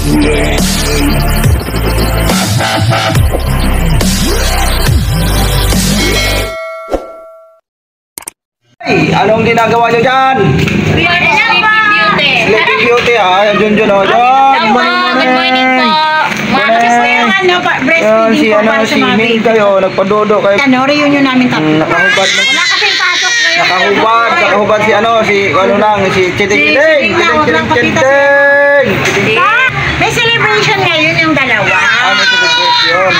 Hey, anong ginagawa nyo dyan? Sleeping Beauty ha, Junjun o. Good morning po. Tapos na yung breastfeeding Si po ano para sa si mga Ming baby. kayo, nagpadodo kayo. Ano, reunion namin tatlo. Nakahubad na. Wala kasing pasok ngayon. Nakahubad si ano, si ano lang, si Chiding. May celebration ngayon yung dalawa. Ano celebration?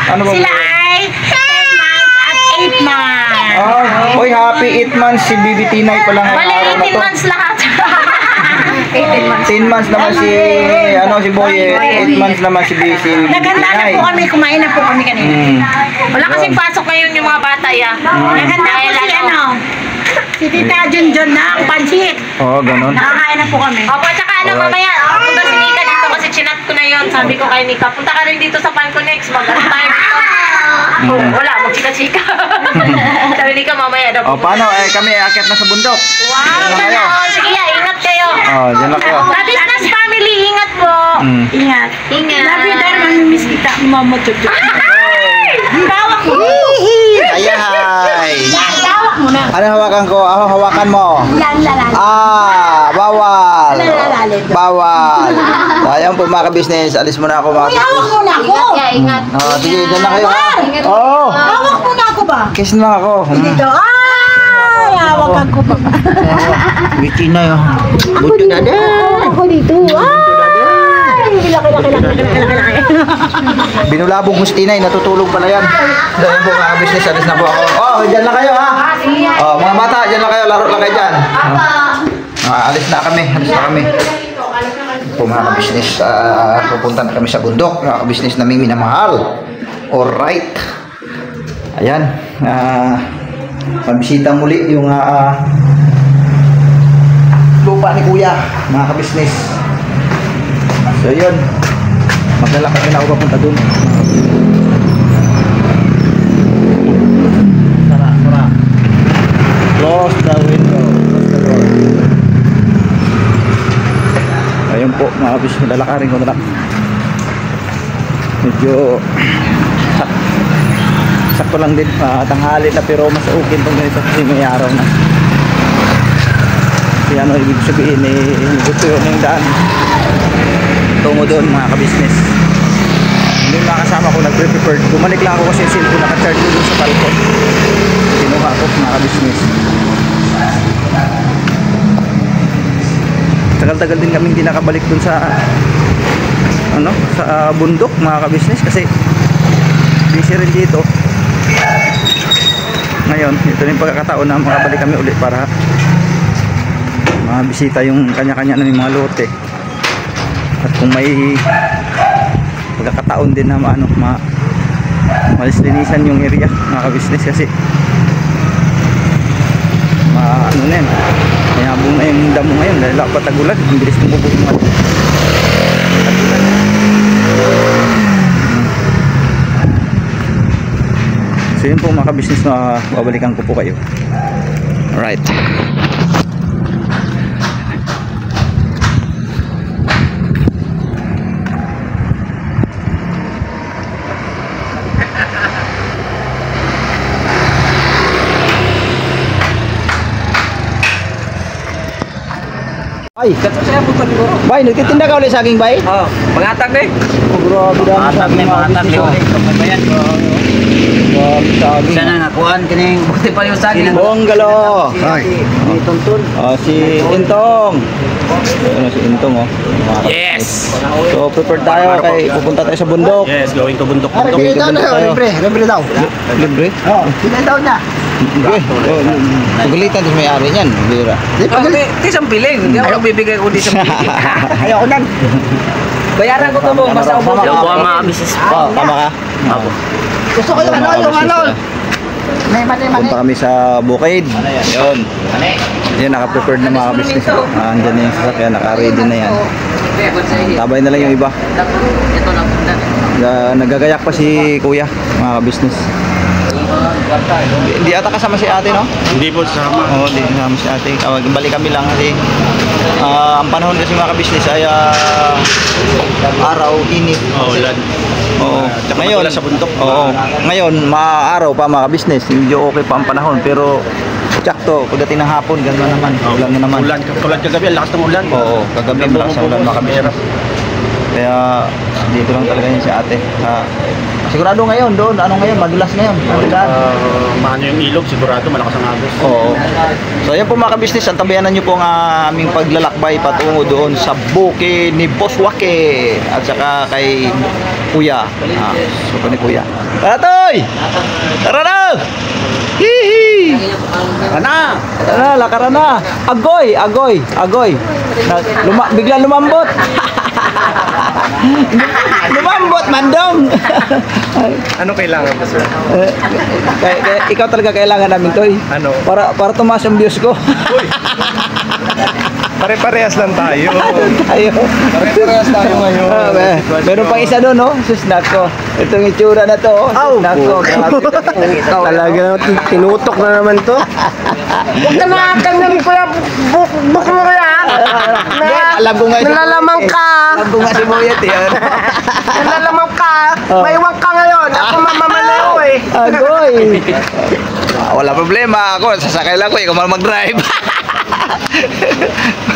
Ano ba? Sila ay 10 months at 8 months. Oy, happy 8 months si BBT Nay pa lang Bali, ngayong araw na 18 to. months lahat. 18 months. 10 months naman si si Boy, 8 months naman si BBT Naghanda na Nay. po kami, kumain na po kami kanina. Wala kasing pasok ngayon yung mga bata ya. Naghanda po si ano, si Tita Junjun na ang pansit. Oo, ganun. Nakakain na po kami. Opo, tsaka ano mamaya, punta si Nika dito kasi chinat ko na yon. Sabi ko kay Nika, punta ka rin dito sa Panconex, mag-ano tayo dito. Wala, magchika-chika. Sabi Nika mamaya daw. Paano? Kami aakyat na sa bundok. Wow, sana. Sige, ingat kayo. Diyan lang kayo. Business family, ingat po. Ingat. Ingat. Love you, Dar. Mamimiss kita. Mama, chuchu. Ang bawak mo. Ayahay. Bawak mo na. Ano hawakan ko? Hawakan mo. Lalan. Bawal. Lalalim. Bawal. Ayan po mga ka-business. Alis muna ako mga Hawak mo na ako. Ingat. sige, dyan na kayo. Hawak mo na ako ba? Kiss na ako. Dito. Ay, hawak ako ba? Biti na yun. Buti na din. Ako dito. Ay, laki. Binulabog mo si Tinay. Natutulog pala yan. Dahil po mga ka-business. Alis na po ako. Dyan lang kayo ha. Mga bata, dyan lang kayo. Laro lang kayo dyan. Alis na kami. Po mga ka-business. Pupunta na kami sa bundok. Mga ka-business naming minamahal. Alright. Ayan. Pabisita muli yung lupa ni Kuya, mga ka-business. So yun, maglalakad na ako papunta dun. Sara. Close the window. Close the door. Ayun po, mga ka-business, lalakarin ko na lang. Medyo sakto lang din, tanghali na pero mas okay itong ganito kasi may araw na. Kasi ano ibig sabihin gusto yun yung daan tungo doon mga ka-business. Hindi mga kasama ko nag-prepared, bumalik lang ako kasi yung cellphone naka-charge doon sa palco, kinuha ko mga ka-business. Tagal-tagal din kami hindi nakabalik doon sa sa bundok mga ka-business kasi busy rin dito. Ngayon, ito na yung pagkakataon na makabalik kami ulit para mabisita yung kanya-kanya na mga lote. At kung may pagkakataon din na malislinisan yung area mga ka-business kasi ano na yan, mayabong na yung damo ngayon dahil patagulan, ang bilis ng bubog mga patagulan. So yun po mga ka-business na babalikan ko po kayo. Alright. Ay, kato saya po siguro. Bay, nagtitinda ka ulit saging bay? Oh, pangatag deh. Grabe daw sa Pangatag ni pagbayan ko. saging. Sana nakuan kining buti pa yung saging. Bonggalo. Ay. Ni Tuntun. Si Intong. Ano si Intong Yes. So prepared tayo kay pupunta tayo sa bundok. Yes, going to bundok. Libre daw na, libre daw. Libre? Oo. Sila daw niya. Okay. Pagalitan din may-ari niyan, bira. Di isang piling. Hindi ako bibigay ko di isang piling. Ayoko nan. Bayaran ko to mo basta ubos. Yung po mga business Tama ka? Apo. Gusto ko yung ano. May mani. Punta kami sa Bukid. Yun. Yan, naka-prepared na mga business. Andyan na yung sasakyan, naka-ready na yan. Tabay na lang yung iba. Ito lang po na. Nagagayak pa si Kuya, mga business. Hindi ata kasama si ate, no? Hindi po sama. Oo, hindi kasama si ate. Balik kami lang kasi ang panahon kasi mga business ay init. Ulan. Oo. Tsaka Ngayon, matulas sa bundok. Oo. Ngayon, maaraw pa mga business. Medyo okay pa ang panahon. Pero, tsakto, pagdating ng hapon, gano'n naman. Ulan na naman. Ulan. Tulad kagabi, ang lakas ng ulan. Oo, kagabi ang lakas ng ulan mga business. Kaya, dito lang talaga yun si ate. Sigurado ngayon, doon. Ano ngayon? Madulas ngayon. Ano daan? Maano yung ilog, sigurado malakas ang agos. Oo. So ayan po mga ka-business, antabayanan nyo po ang aming paglalakbay patungo doon sa buki ni Boss Wake at saka kay Kuya. Suko ni Kuya. Tara Toy! Tara na! Hihi! Ana! Tara, lakaran na! Agoy! Agoy! Agoy! Biglang lumambot! Lumambot, mandong! Ano kailangan mo, sir? Ikaw talaga kailangan namin, Toy. Ano? Para tumaas ang views ko. Pare-parehas lang tayo. Tayo. Pare-parehas tayo ngayon. Meron pang isa doon, no? Si snack ko. Itong itsura na to. Oh. Snack ko. Talaga tinutok na naman to. Huwag ka na ganyan ko yan. Buk mo yan. Alam ko nga. Nalalamang ka. Alam ko nga si Moyet. Nalalamang ka. May wag ka ngayon. Ako mamamalayo eh. Agoy. Wala problema. Ako, sasakay lang ko. Ikaw mag-drive.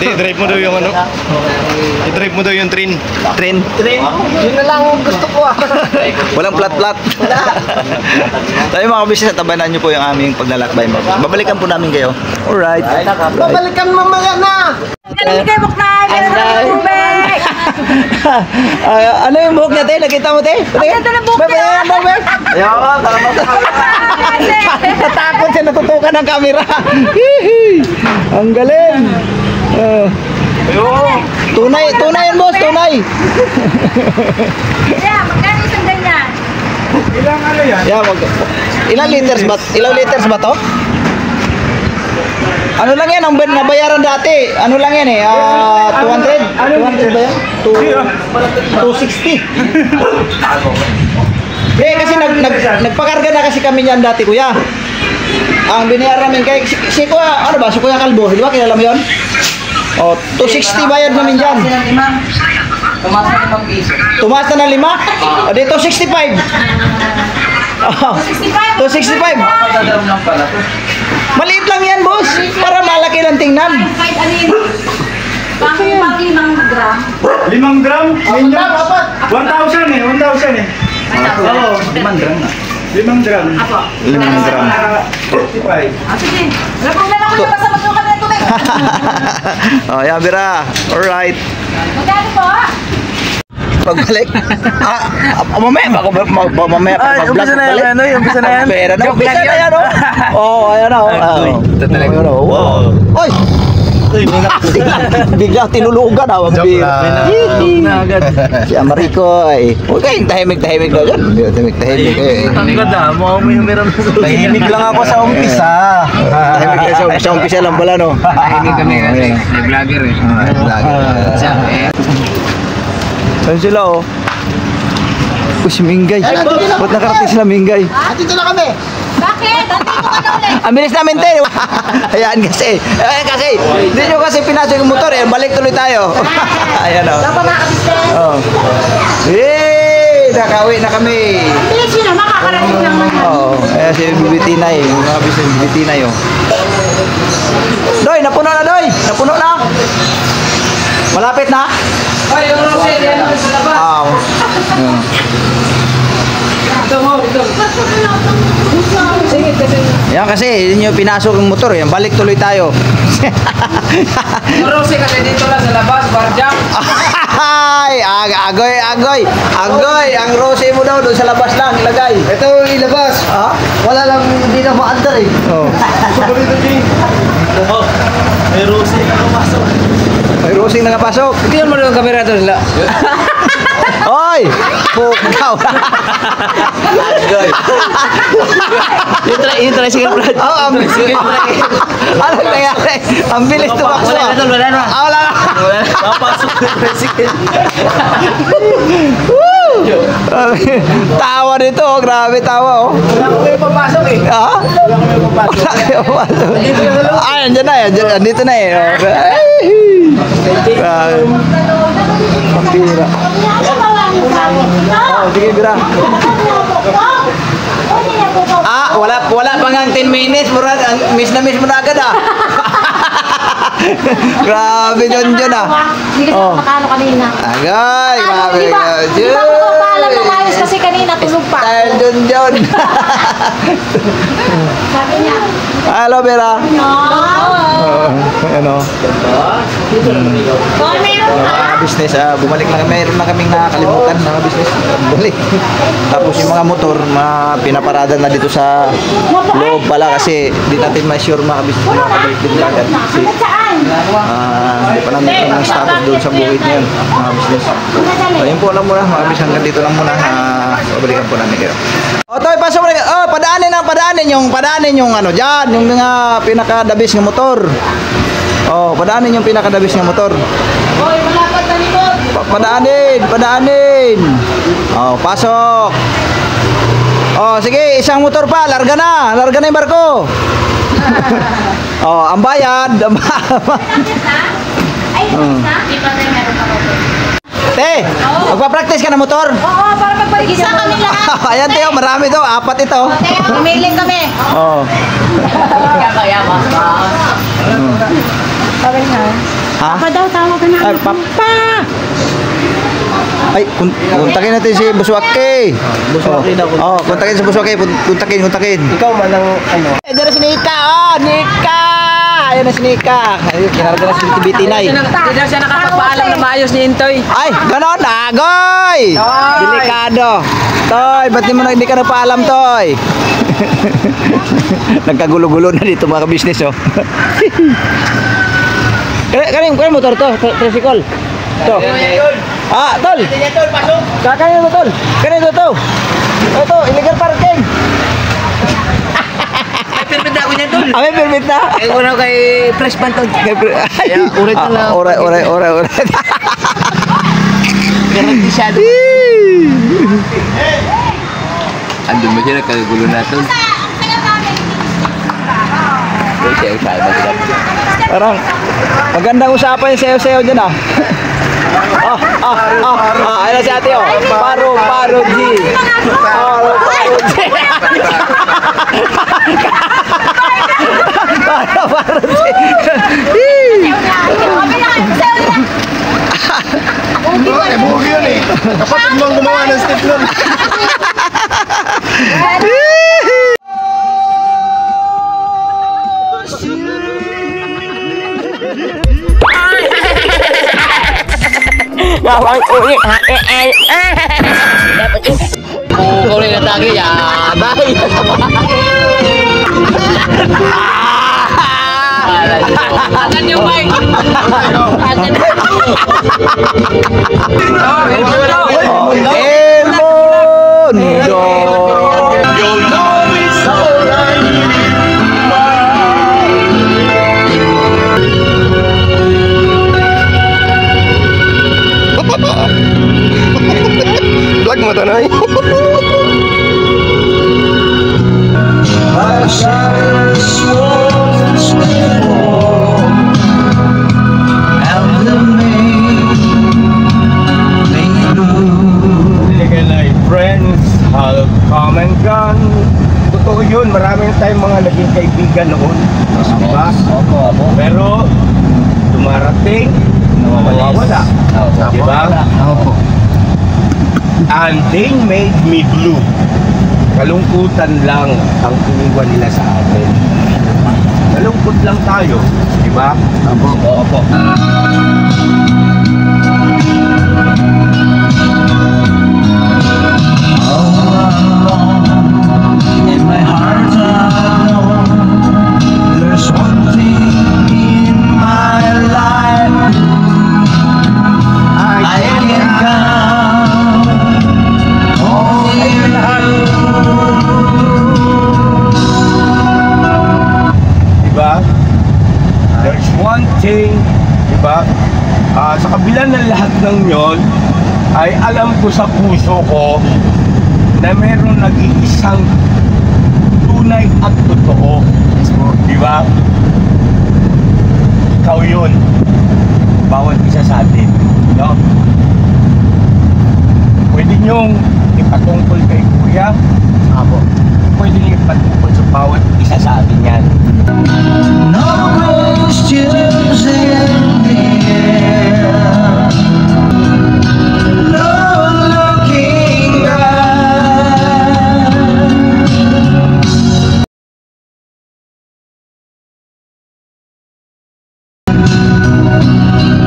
I-drive mo daw yung ano? I-drive mo daw yung train. Train. Yun na lang ang gusto ko ah. Walang plat-plat. Tayo mga kabisnes, tabanan nyo po yung aming paglalakbay. Babalikan po namin kayo. Alright. Babalikan mamaya na. Ganun kayo, Buknay! Meron na ng tubig! Ano yung buhok niya, te? Nakita mo, te? Ang ganda ng buhok niya! Ayaw, natakot siya, natutukan ng camera. Hihi! Ang galing. Tunay yan, boss, tunay. Kaya, magkano isang ganyan? Ilang liters ba to? Ano lang yan, ang nabayaran dati. Ano lang yan eh, 200? 200 ba yan? 260. Kasi nagpakarga na kasi kami niyan dati, kuya. Ang binayaran namin kay si Kuya, ano ba? Si Kuya Kalbo, di ba? Kilala mo yun? 260 bayad namin dyan. Tumaas na ng 5? O di 265. 265. Maliit lang yan, boss. Para malaki lang tingnan. Kahit ano yun? Pang 5 gram? 5 gram? 1,000 eh, 1,000 eh. Oo, 5 gram na. 5 gram. 5 gram. 55. Sige. Wala pong lalaki na basta magkaroon kami ng tubig. Yan, Bira. Alright. Magkano po? Pagbalik. Mamaya pa ako mamaya pa mag-vlog pagbalik. Umpisa na yan. Pera na. Umpisa na yan, oh. Oo, ayan na. Ito talaga. Oy! Biglang tinulugan ah. Na agad. Si Amarikoy. Huwag kayong tahimik-tahimik na dyan. Tahimik-tahimik eh. Ang ganda, meron. Tahimik lang ako sa umpisa. Tahimik kayo sa umpisa lang pala, no? Tahimik kami kasi may vlogger eh. Saan sila, oh? Si Mingay. Ba't nakarating sila, Mingay? Dito na kami. Bakit? Dati mo ka na ulit. Ang bilis namin, te. Ayan kasi. Hindi nyo kasi pinasok yung motor, eh. Balik tuloy tayo. Ayan, oh. Dapat nakakabiste. Oh. Yay! Nakawi na kami. Bilis yun, makakarating naman. Oo. Ayan si Bibitinay. Mga bisnes Bibitinay, oh. Doy, napuno na, Doy. Napuno na. Malapit na? Ay, yung Rosel, yan sa labas. Yan kasi, yun yung pinasok yung motor. Yan, balik tuloy tayo. Yung Rosel kasi dito lang sa labas, barjang. Ay, agoy. Ang rose mo daw doon sa labas lang ilagay. Ito ilabas. Ha? Wala lang, hindi na maandar eh. Oh. May rosy na pumasok. May rosing nakapasok. Tingnan mo yung camera to sila. Oy! Pukaw. Agoy. Yung tricycle brad. Oo, ang bilis. Ano nangyari? Ang bilis tumakbo. Wala na. Wala na. Papasok yung tricycle. Tawa nito, oh. Grabe tawa, oh. Wala ko kayo papasok eh. Ha? Wala ko kayo papasok. Wala kayo papasok. Ay, andyan na, andito na eh. Ay! Pambira. Oh, sige, Bira. Ah, wala pa nga 10 minutes, murag miss na miss mo na agad ah. Grabe John ah. Hindi kasi Oh. makano kanina. Agay, grabe. Di ba ko paalam na maayos kasi kanina tulog pa. Style John. Sabi niya. Hello, Bira. Ano? Oh, meron ka. Mga business, bumalik na kami. Meron na kaming nakakalimutan mga business. Bumalik. Tapos yung mga motor, pinaparada na dito sa loob pala kasi di natin ma-sure mga business na makabalik din agad. Kasi hindi pa namin alam ang status doon sa buhit niyan mga business. So yun po lang muna mga business. Hanggang dito lang muna. Babalikan po namin kayo. O Toy, pasok mo na. Oh, padaanin yung ano dyan. Yung mga pinakadabis ng motor. Oh, padaanin yung pinakadabis ng motor. Hoy, malapad na likod. Padaanin. Oh, pasok. Oh, sige, isang motor pa, larga na yung barko. Oh, ang bayad. Ay, di pa rin meron pa ko. Te, magpa-practice ka ng motor? Oo, para magbalik isa kami lahat. Ayan, Teo, marami to, 4 ito. Umiling kami. Oh. Sabi na. Ha? Papa daw, tawag ka na. Ay, papa. Ay, kontakin natin si Buswake. Buswake daw. Oh, kontakin si Buswake. Kontakin. Ikaw man ang ano. Eh, dito si Nika. Oh, Nika. Ayun na si Nika. Ayun, kinarga na si BT9. Hindi daw siya nakakapaalam na maayos ni Intoy. Ay, ganon. Agoy. Delikado. Toy, ba't hindi ka nagpaalam, Toy? Nagkagulo-gulo na dito mga business, oh. Kanin motor to, tricycle. To. Ah, tol. Kakain mo, tol. Kanin to. Ito, illegal parking. Permit na ako niya tol. May permit na. Ay, una kay Fresh Panton. Urit na lang. Urit. Garantisado. Andun mo siya nagkagulo na to. Parang magandang usapan yung sayo-sayo dyan ah. Ayun na si ate oh. Paro G. Paro G. Paro G. Bugi yun eh. Kapatid mong gumawa ng step nun. Pukul na tagi ya. Bahay. Akan yung mic. Vlog mo to, Noy. Friends, have come and gone. Totoo yun, maraming tayong mga naging kaibigan noon. Diba? Pero, dumarating, nawawala. Diba? And they made me blue. Kalungkutan lang ang iniwan nila sa atin. Kalungkot lang tayo, di ba? Opo. In my heart I know there's one thing in my life I can count only you. Diba? There's one thing, diba? Sa kabila ng lahat ng yon, ay alam ko sa puso ko na meron nag-iisang tunay at totoo. Diba? Ikaw yun. Bawat isa sa atin. No? niyong ipatungkol kay Kuya, pwede niyo ipatungkol sa bawat isa sa atin yan. No questions in the air. No looking back.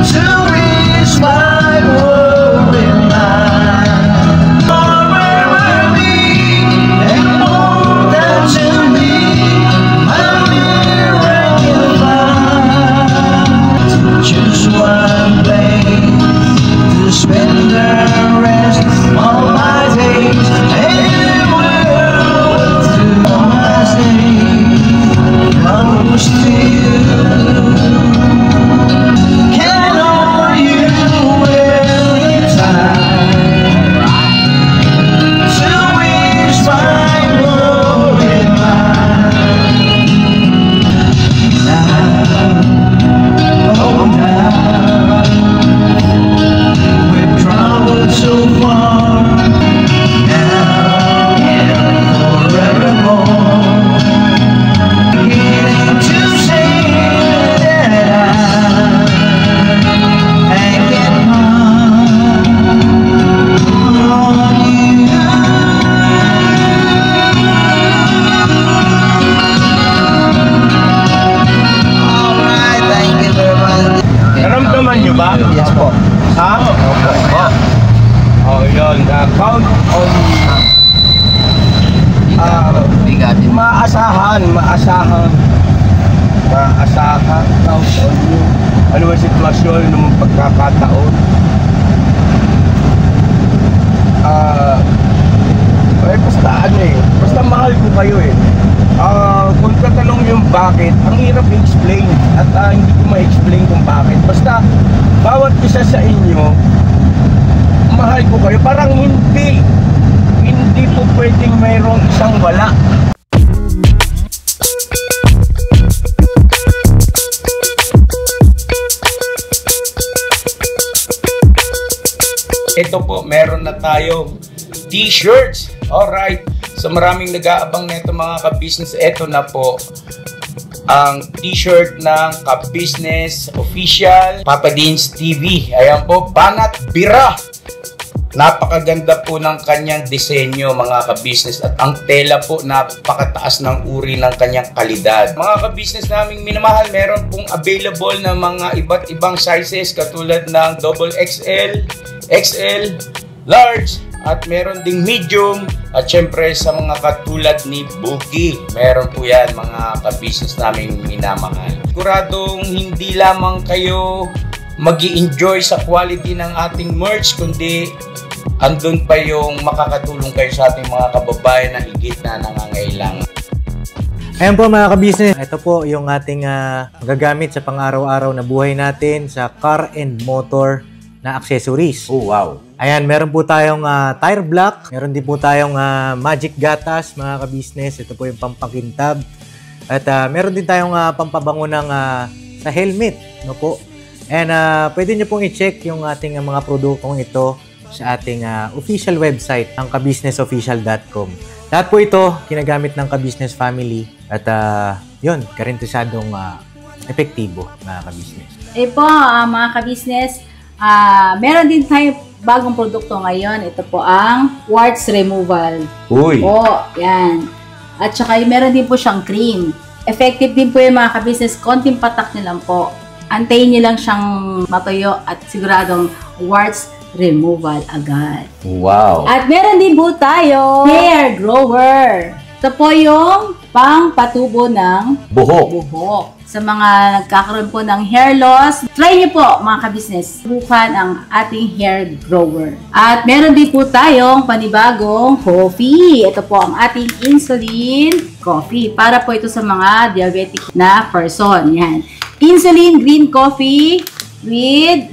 To reach my world in mind. Forever be and hold that to me. Choose one place to spend the rest of my days. Anywhere to my stay close to you. Can hold you anytime. To reach my goal in mind. Oh, now we've traveled so far, now and forevermore. Healing to say that I get hung on you. Alright, thank you very much. Naramdaman niyo ba? Yes po. Ha? Opo. Oh, yun. Count on maasahan. Count on you. Ano ang sitwasyon ng pagkakataon? Basta basta mahal ko kayo eh. Kung tatanong yung bakit, ang hirap i-explain at hindi ko ma-explain kung bakit. Basta bawat isa sa inyo, mahal ko kayo. Parang hindi po pwedeng mayroong isang wala. Ito po, meron na tayo t-shirts. Alright. So maraming nag-aabang nito mga ka-business. Ito na po ang t-shirt ng ka-business official Papa Deans TV. Ayan po, Banat Bira. Napakaganda po ng kanyang disenyo mga ka-business at ang tela po napakataas ng uri ng kanyang kalidad. Mga ka-business naming minamahal, meron pong available na mga iba't ibang sizes katulad ng XXL, XL, large, at meron ding medium at syempre sa mga katulad ni Bookie. Meron po yan mga ka-business naming minamahal. Siguradong hindi lamang kayo mag-i-enjoy sa quality ng ating merch kundi andun pa yung makakatulong kayo sa ating mga kababayan na higit na nangangailangan. Ayan po mga ka-business, ito po yung ating magagamit sa pang-araw-araw na buhay natin sa car and motor na accessories. Oh wow! Ayan, meron po tayong tire block, meron din po tayong magic gatas mga ka-business. Ito po yung pampakintab. At meron din tayong pampabango ng sa helmet, no po. And pwede nyo pong i-check yung ating mga produktong ito sa ating official website, ang kabusinessofficial.com. Lahat po ito ginagamit ng ka-business family at yun, karentesadong epektibo mga ka-business. Po, mga ka-business, meron din tayo bagong produkto ngayon. Ito po ang warts removal. Uy! Po, yan. At saka meron din po siyang cream. Effective din po yung mga ka-business. Konting patak nyo lang po. Antayin nyo lang siyang matuyo at siguradong warts removal agad. Wow! At meron din po tayo hair grower. Ito po yung pang-patubo ng buhok. Sa mga nagkakaroon po ng hair loss, try nyo po mga ka-business. Subukan ang ating hair grower. At meron din po tayong panibagong coffee. Ito po ang ating insulin coffee. Para po ito sa mga diabetic na person. Yan. Insulin green coffee with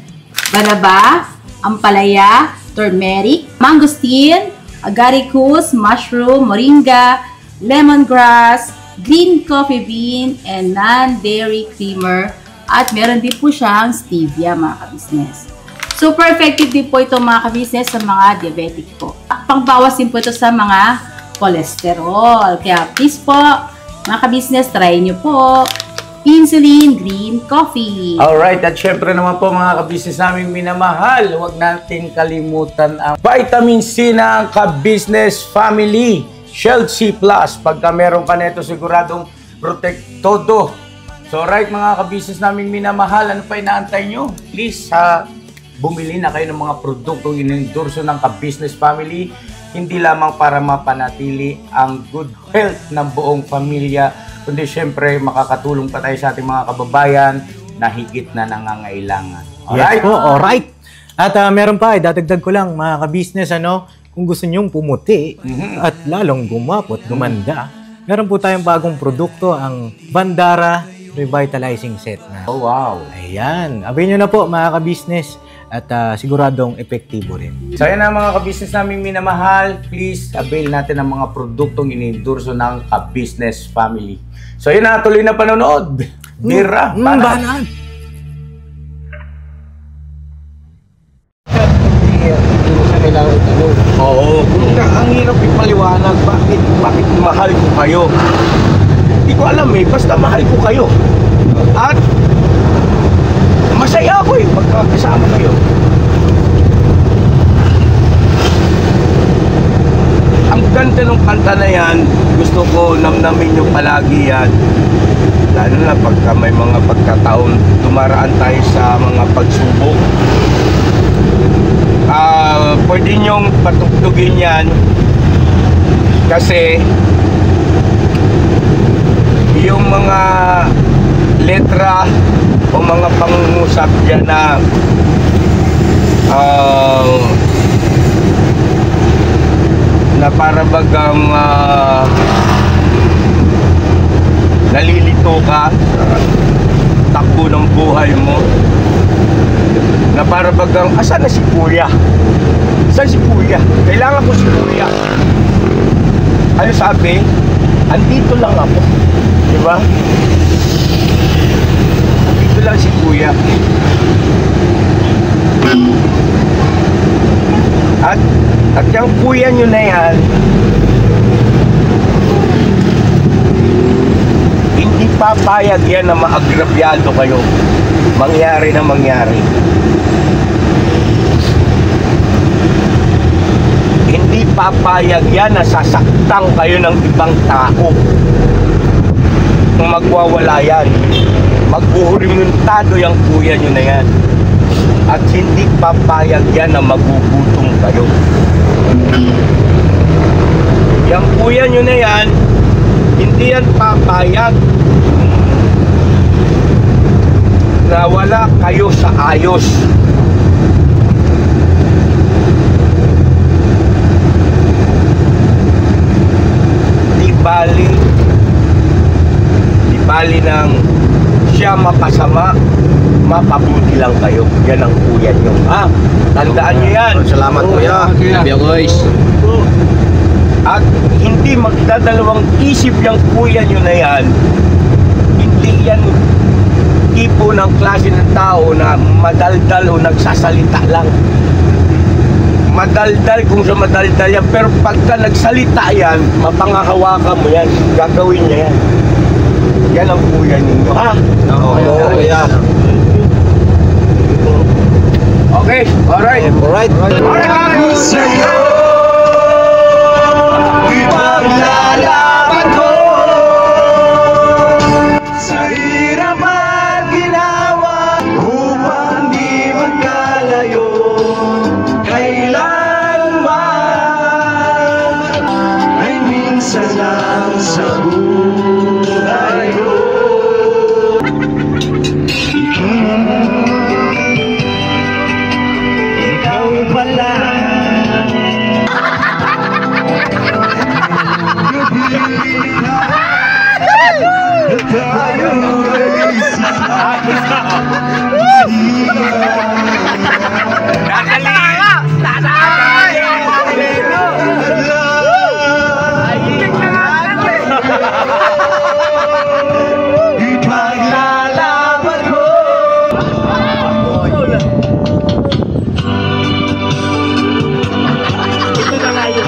banaba, ampalaya, turmeric, mangosteen, agaricus, mushroom, moringa, lemongrass, green coffee bean, and non-dairy creamer. At meron din po siyang stevia mga ka-business. Super effective din po ito mga ka-business sa mga diabetic po. pangbawas din po ito sa mga cholesterol. Kaya please po, mga ka-business, try nyo po Insulin Green Coffee. Alright, at syempre naman po mga ka-business naming minamahal, huwag natin kalimutan ang Vitamin C ng ka-business family, Shield C+. Pagka meron ka nito, siguradong protect todo. So right mga ka-business naming minamahal, ano pa inaantay nyo? Please, bumili na kayo ng mga produktong inendorso ng ka-business family, hindi lamang para mapanatili ang good health ng buong pamilya, kundi syempre makakatulong pa tayo sa ating mga kababayan na higit na nangangailangan. Alright? Yes po, alright. At meron pa, dadagdag ko lang mga ka-business, kung gusto nyong pumuti at lalong gumapot, gumanda, meron po tayong bagong produkto, ang Bandara Revitalizing Set na. Oh, wow. Ayan, abay nyo na po mga ka-business at siguradong epektibo rin. So yan ang mga ka-business naming minamahal, please avail natin ang mga produktong inendorso ng ka-business family. So yun na, tuloy na panonood. Bira, banat. Oo, ang hirap ipaliwanag bakit mahal ko kayo. Hindi ko alam basta mahal ko kayo. At masaya ako pagkakasama kayo. Ang ganda ng kanta na yan, gusto ko namnamin nyo palagi yan. Lalo na pagka may mga pagkataon, dumaraan tayo sa mga pagsubok. Pwede nyong patugtugin yan kasi yung mga letra o mga pangungusap dyan na para bagang nalilito ka sa takbo ng buhay mo, na para bagang asan na si Kuya? Saan si Kuya? Kailangan ko si Kuya. Ano sabi? Andito lang ako. Diba? Andito lang si Kuya. At yung kuya nyo na yan, hindi papayag yan na maagrabyado kayo. Mangyari na mangyari. Hindi papayag yan na sasaktan kayo ng ibang tao. Kung magwawala yan, magbuhurimentado yung kuya nyo na yan. At hindi papayag yan na magugutom kayo. Yung kuya nyo na yan, hindi yan papayag na wala kayo sa ayos. Di bali ng siya mapasama, mapabuti lang kayo. Yan ang kuya nyo. Tandaan nyo yan. Salamat kuya. Guys. At hindi magdadalawang isip yung kuya nyo na yan. Hindi yan tipo ng klase ng tao na madaldal o nagsasalita lang. Madaldal kung sa madaldal yan, pero pagka nagsalita yan, mapangahawakan mo yan, gagawin niya yan. Yan ang kuya ninyo, ha? Oo, kuya. Okay, alright. Alright. Alright! Sa'yo, ipaglalaban ko sa hirap at ginawa upang di magkalayo. Kailanman ay minsan lang sa buhay ko. Ikaw pala ipaglalaban ko. Ito na nga yun.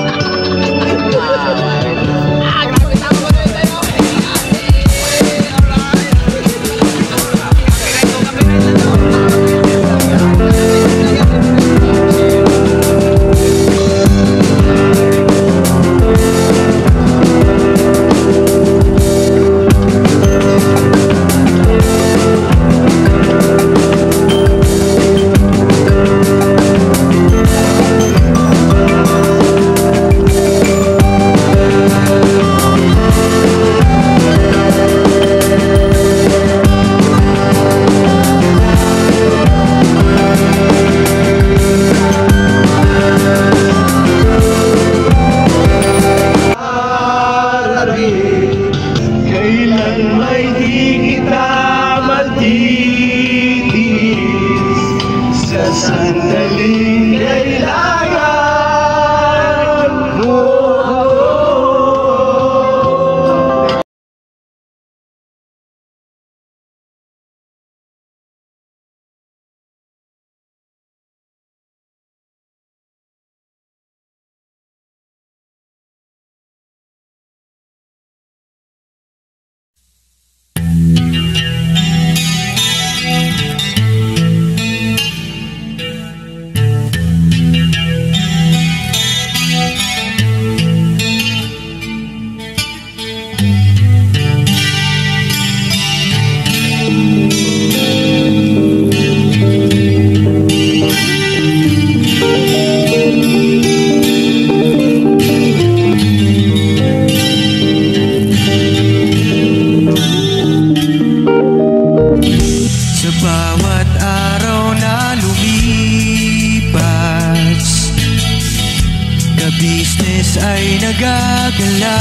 ka-business ay nagagalak.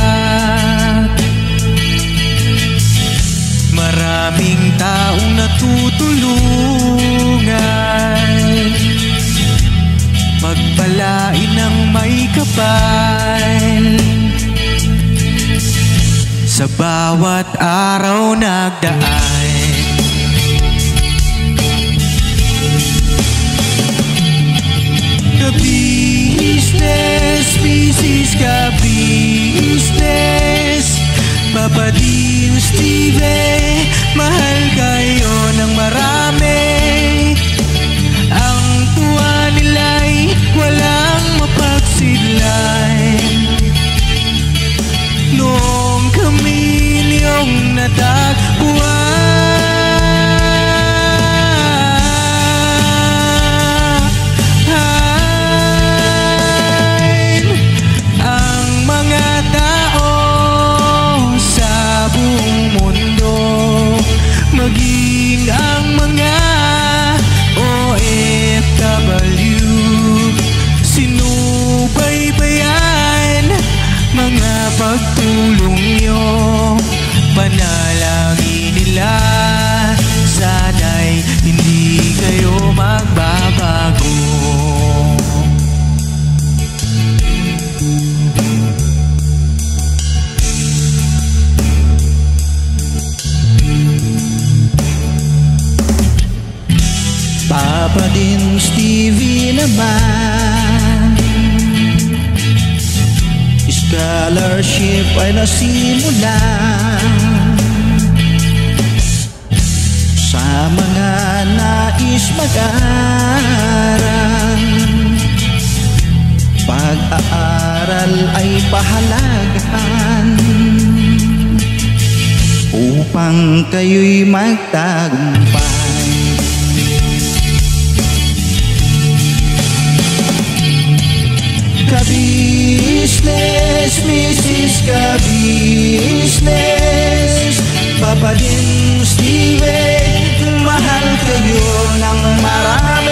Maraming taong natutulungan, pagpalain ng may kapal. Sa bawat araw nagdaan, ka-business, business ka-business, Papa Dean, Steve, mahal kayo ng marami. Ang tuwa nila'y walang mapagsidlan. Noong kami niyong natagpuan, ang mga tao sa buong mundo, maging ang mga OFW, sinubaybayan mga pagtulong nyo. Panalangin nila, sana'y hindi kayo magbabago. Papa Dean, Stevie naman, scholarship ay nasimulan sa mga nais mag-aral. Pag-aaral ay pahalagahan upang kayo'y magtagumpay. Ka-business, Mrs. Ka-business, Papa Dean, Steve, mahal kayo ng marami.